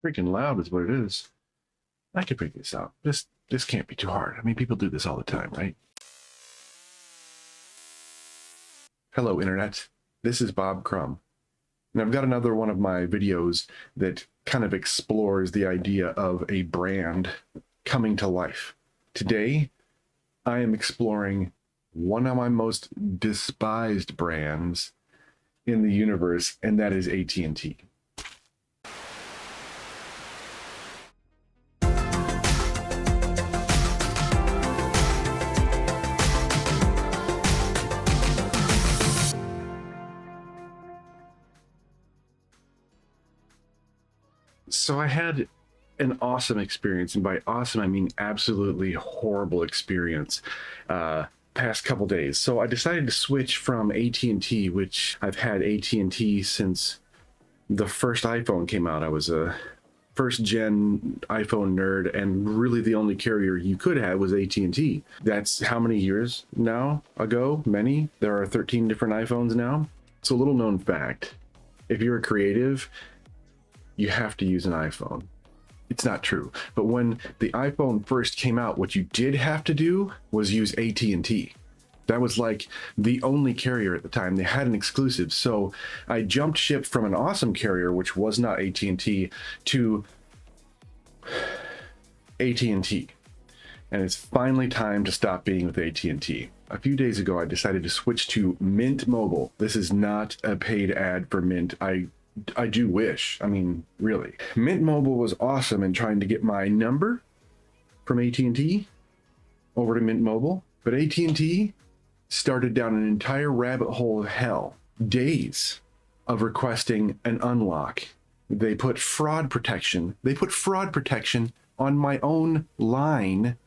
Freaking loud is what it is. I could figure this out. This can't be too hard. I mean, people do this all the time, right? Hello, Internet. This is Bob Crumb. And I've got another one of my videos that kind of explores the idea of a brand coming to life. Today, I am exploring one of my most despised brands in the universe, and that is AT&T. So I had an awesome experience, and by awesome I mean absolutely horrible experience past couple days. So I decided to switch from AT&T, which I've had AT&T since the first iPhone came out. I was a first gen iPhone nerd, and really the only carrier you could have was AT&T. That's how many years now ago? Many. There are 13 different iPhones now. It's a little known fact. If you're a creative, you have to use an iPhone. It's not true. But when the iPhone first came out, what you did have to do was use AT&T. That was like the only carrier at the time. They had an exclusive. So I jumped ship from an awesome carrier, which was not AT&T, to AT&T. And it's finally time to stop being with AT&T. A few days ago, I decided to switch to Mint Mobile. This is not a paid ad for Mint. I do wish. I mean, really. Mint Mobile was awesome in trying to get my number from AT&T over to Mint Mobile, but AT&T started down an entire rabbit hole of hell. Days of requesting an unlock. They put fraud protection. They put fraud protection on my own line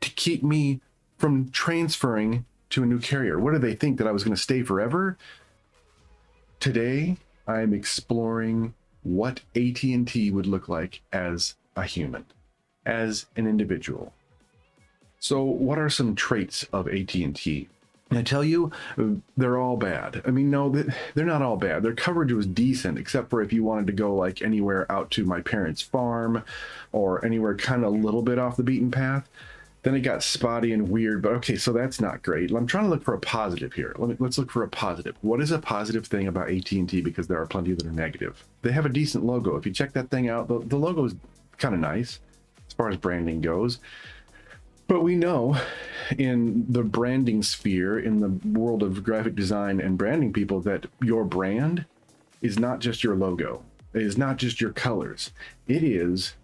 to keep me from transferring to a new carrier. What do they think, that I was going to stay forever? Today, I'm exploring what AT&T would look like as a human, as an individual. So what are some traits of AT&T? And I tell you, they're all bad. I mean, no, they're not all bad. Their coverage was decent, except for if you wanted to go like anywhere out to my parents' farm or anywhere kind of a little bit off the beaten path. Then it got spotty and weird, but okay, so that's not great. I'm trying to look for a positive here. Let's look for a positive. What is a positive thing about AT&T? Because there are plenty that are negative. They have a decent logo. If you check that thing out, the logo is kind of nice as far as branding goes. But we know in the branding sphere, in the world of graphic design and branding people, that your brand is not just your logo. It is not just your colors. It is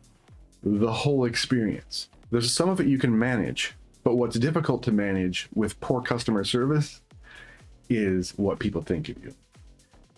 the whole experience. There's some of it you can manage, but what's difficult to manage with poor customer service is what people think of you.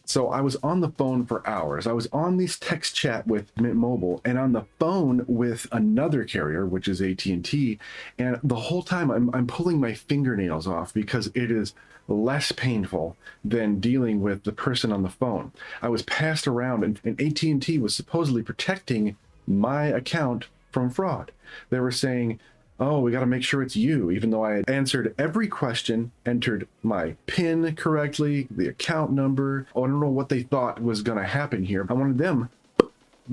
So I was on the phone for hours. I was on this text chat with Mint Mobile and on the phone with another carrier, which is AT&T. And the whole time I'm pulling my fingernails off because it is less painful than dealing with the person on the phone. I was passed around, and AT&T was supposedly protecting my account from fraud. They were saying, oh, we got to make sure it's you, even though I had answered every question, entered my PIN correctly, the account number. Oh, I don't know what they thought was going to happen here. I wanted them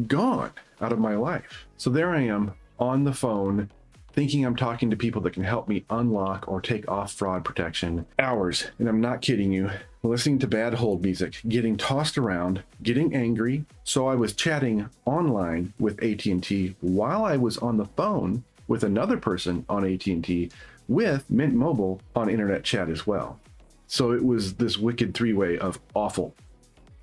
gone out of my life. So there I am on the phone, thinking I'm talking to people that can help me unlock or take off fraud protection. Hours, and I'm not kidding you, listening to bad hold music, getting tossed around, getting angry. So I was chatting online with AT&T while I was on the phone with another person on AT&T with Mint Mobile on internet chat as well. So it was this wicked three-way of awful.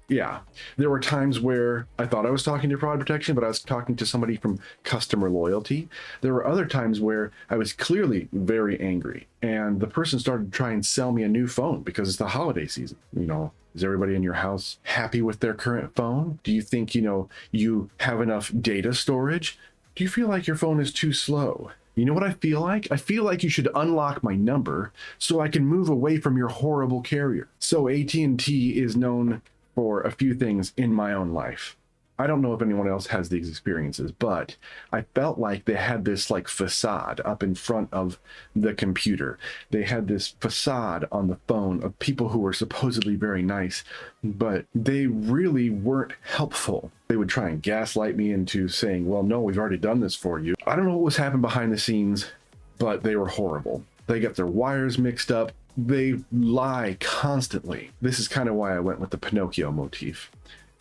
Yeah, there were times where I thought I was talking to fraud protection, but I was talking to somebody from customer loyalty. There were other times where I was clearly very angry, and the person started to try and sell me a new phone because it's the holiday season. You know, is everybody in your house happy with their current phone? Do you think, you have enough data storage? Do you feel like your phone is too slow? You know what I feel like? I feel like you should unlock my number so I can move away from your horrible carrier. So AT&T is known for a few things in my own life. I don't know if anyone else has these experiences, but I felt like they had this like facade up in front of the computer. They had this facade on the phone of people who were supposedly very nice, but they really weren't helpful. They would try and gaslight me into saying, well, no, we've already done this for you. I don't know what was happening behind the scenes, but they were horrible. They got their wires mixed up. They lie constantly. This is kind of why I went with the Pinocchio motif.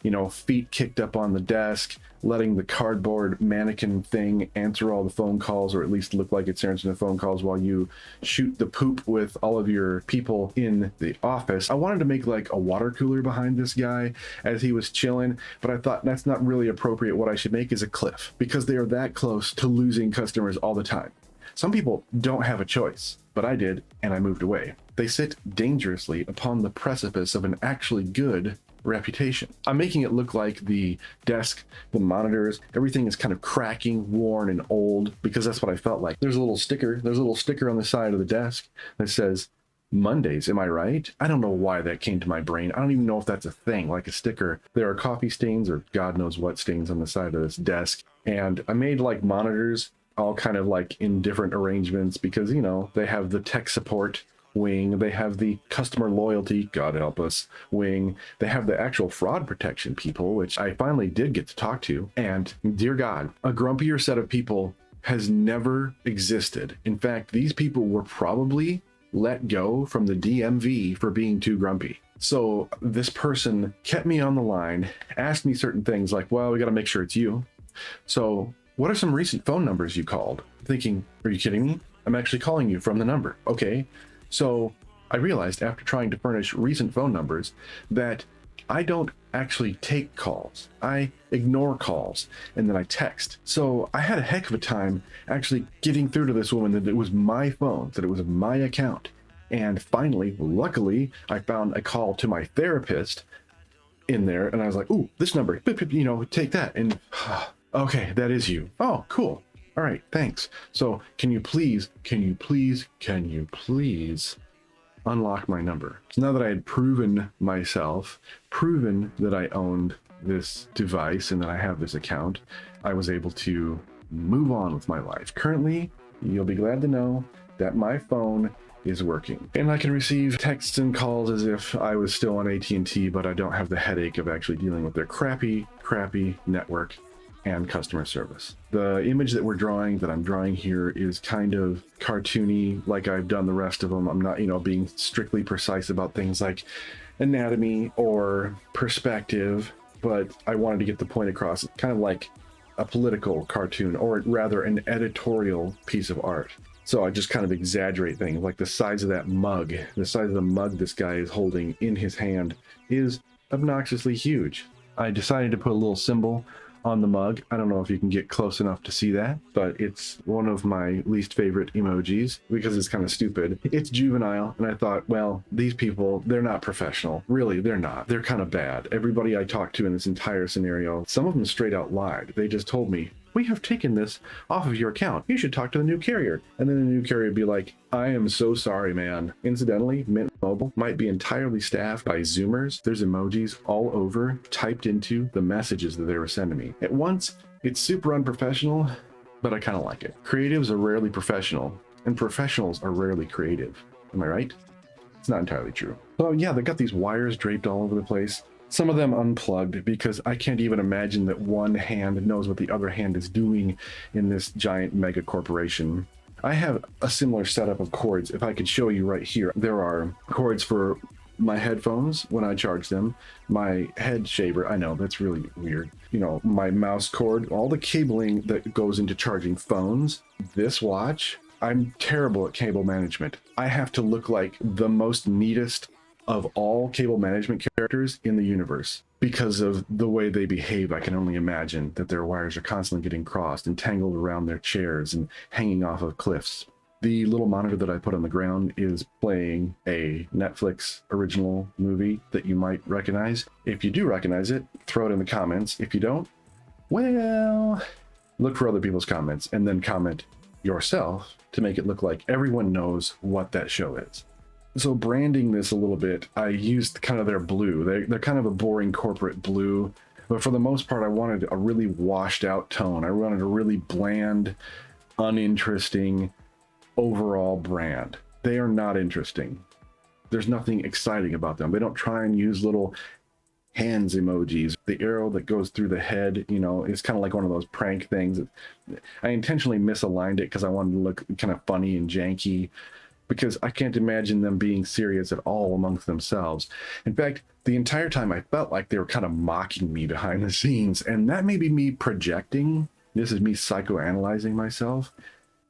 You know, feet kicked up on the desk, letting the cardboard mannequin thing answer all the phone calls, or at least look like it's answering the phone calls while you shoot the poop with all of your people in the office. I wanted to make like a water cooler behind this guy as he was chilling, but I thought that's not really appropriate. What I should make is a cliff, because they are that close to losing customers all the time. Some people don't have a choice, but I did, and I moved away. They sit dangerously upon the precipice of an actually good reputation. I'm making it look like the desk, the monitors, everything is kind of cracking, worn, and old, because that's what I felt like. There's a little sticker on the side of the desk that says, Mondays, am I right? I don't know why that came to my brain. I don't even know if that's a thing, like a sticker. There are coffee stains or God knows what stains on the side of this desk. And I made like monitors all kind of like in different arrangements because, you know, they have the tech support wing, they have the customer loyalty, God help us, wing, they have the actual fraud protection people, which I finally did get to talk to. And dear God, a grumpier set of people has never existed. In fact, these people were probably let go from the DMV for being too grumpy. So this person kept me on the line, asked me certain things like, well, we got to make sure it's you. So what are some recent phone numbers you called? Thinking, are you kidding me? I'm actually calling you from the number. Okay. So I realized after trying to furnish recent phone numbers that I don't actually take calls. I ignore calls and then I text. So I had a heck of a time actually getting through to this woman that it was my phone, that it was my account. And finally, luckily, I found a call to my therapist in there and I was like, ooh, this number, you know, take that. And okay, that is you. Oh, cool. All right, thanks. So can you please unlock my number? So now that I had proven myself, proven that I owned this device and that I have this account, I was able to move on with my life. Currently, you'll be glad to know that my phone is working and I can receive texts and calls as if I was still on AT&T, but I don't have the headache of actually dealing with their crappy network and customer service. The image that I'm drawing here is kind of cartoony, like I've done the rest of them. I'm not, you know, being strictly precise about things like anatomy or perspective, but I wanted to get the point across. It's kind of like a political cartoon, or rather an editorial piece of art. So I just kind of exaggerate things, like the size of that mug. The size of the mug this guy is holding in his hand is obnoxiously huge. I decided to put a little symbol on the mug. I don't know if you can get close enough to see that, but it's one of my least favorite emojis because it's kind of stupid. It's juvenile, and I thought, well, these people, they're not professional. Really, they're not. They're kind of bad. Everybody I talked to in this entire scenario, some of them straight out lied. They just told me, we have taken this off of your account. You should talk to the new carrier. And then the new carrier would be like, I am so sorry, man. Incidentally, Mint Mobile might be entirely staffed by Zoomers. There's emojis all over typed into the messages that they were sending me. At once, it's super unprofessional, but I kind of like it. Creatives are rarely professional, and professionals are rarely creative. Am I right? It's not entirely true. So yeah, they got these wires draped all over the place. Some of them unplugged because I can't even imagine that one hand knows what the other hand is doing in this giant mega corporation. I have a similar setup of cords. If I could show you right here, there are cords for my headphones when I charge them, my head shaver, I know that's really weird, you know, my mouse cord, all the cabling that goes into charging phones. This watch, I'm terrible at cable management. I have to look like the most neatest of all cable management characters in the universe because of the way they behave. I can only imagine that their wires are constantly getting crossed and tangled around their chairs and hanging off of cliffs. The little monitor that I put on the ground is playing a Netflix original movie that you might recognize. If you do recognize it, throw it in the comments. If you don't, well, look for other people's comments and then comment yourself to make it look like everyone knows what that show is. So branding this a little bit, I used kind of their blue. They're kind of a boring corporate blue. But for the most part, I wanted a really washed out tone. I wanted a really bland, uninteresting overall brand. They are not interesting. There's nothing exciting about them. They don't try and use little hands emojis. The arrow that goes through the head, you know, is kind of like one of those prank things. I intentionally misaligned it because I wanted to look kind of funny and janky, because I can't imagine them being serious at all amongst themselves. In fact, the entire time I felt like they were kind of mocking me behind the scenes, and that may be me projecting. This is me psychoanalyzing myself.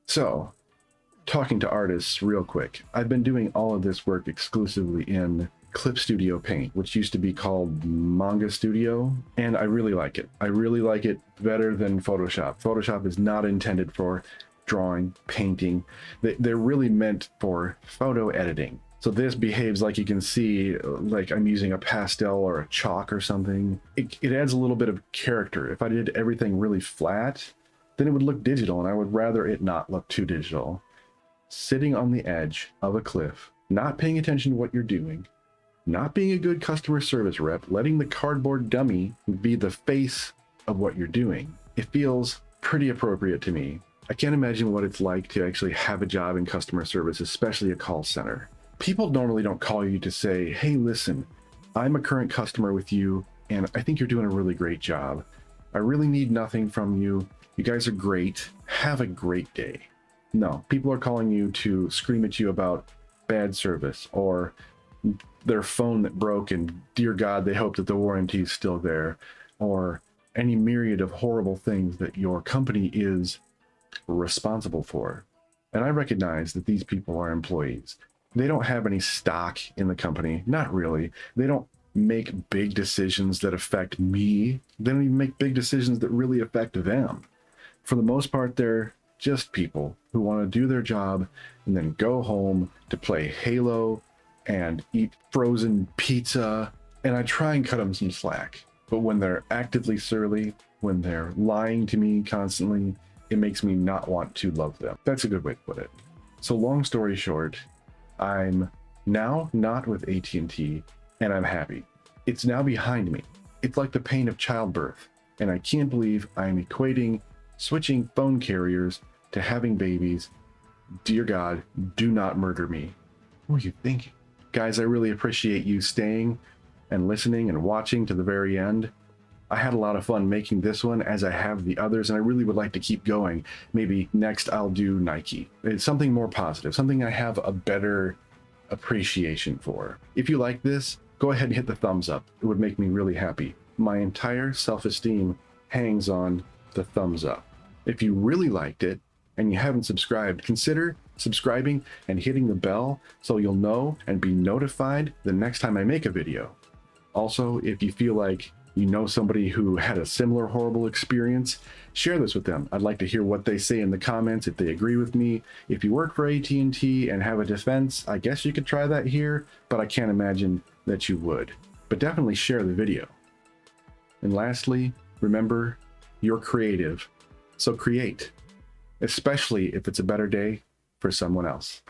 So, talking to artists real quick, I've been doing all of this work exclusively in Clip Studio Paint, which used to be called Manga Studio, and I really like it. I really like it better than Photoshop. Photoshop is not intended for drawing, painting. They're really meant for photo editing. So this behaves like, you can see, like I'm using a pastel or a chalk or something. It adds a little bit of character. If I did everything really flat, then it would look digital, and I would rather it not look too digital. Sitting on the edge of a cliff, not paying attention to what you're doing, not being a good customer service rep, letting the cardboard dummy be the face of what you're doing. It feels pretty appropriate to me. I can't imagine what it's like to actually have a job in customer service, especially a call center. People normally don't call you to say, hey, listen, I'm a current customer with you, and I think you're doing a really great job. I really need nothing from you. You guys are great. Have a great day. No, people are calling you to scream at you about bad service, or their phone that broke and dear God, they hope that the warranty is still there, or any myriad of horrible things that your company is responsible for. And I recognize that these people are employees. They don't have any stock in the company. Not really. They don't make big decisions that affect me. They don't even make big decisions that really affect them. For the most part, they're just people who want to do their job and then go home to play Halo and eat frozen pizza. And I try and cut them some slack. But when they're actively surly, when they're lying to me constantly, it makes me not want to love them. That's a good way to put it. So long story short, I'm now not with AT&T, and I'm happy. It's now behind me. It's like the pain of childbirth, and I can't believe I'm equating switching phone carriers to having babies. Dear God, do not murder me. What are you thinking? Guys, I really appreciate you staying and listening and watching to the very end. I had a lot of fun making this one, as I have the others, and I really would like to keep going. Maybe next I'll do Nike. It's something more positive, something I have a better appreciation for. If you like this, go ahead and hit the thumbs up. It would make me really happy. My entire self-esteem hangs on the thumbs up. If you really liked it and you haven't subscribed, consider subscribing and hitting the bell so you'll know and be notified the next time I make a video. Also, if you feel like you know somebody who had a similar horrible experience, share this with them. I'd like to hear what they say in the comments, if they agree with me. If you work for AT&T and have a defense, I guess you could try that here, but I can't imagine that you would. But definitely share the video. And lastly, remember, you're creative, so create, especially if it's a better day for someone else.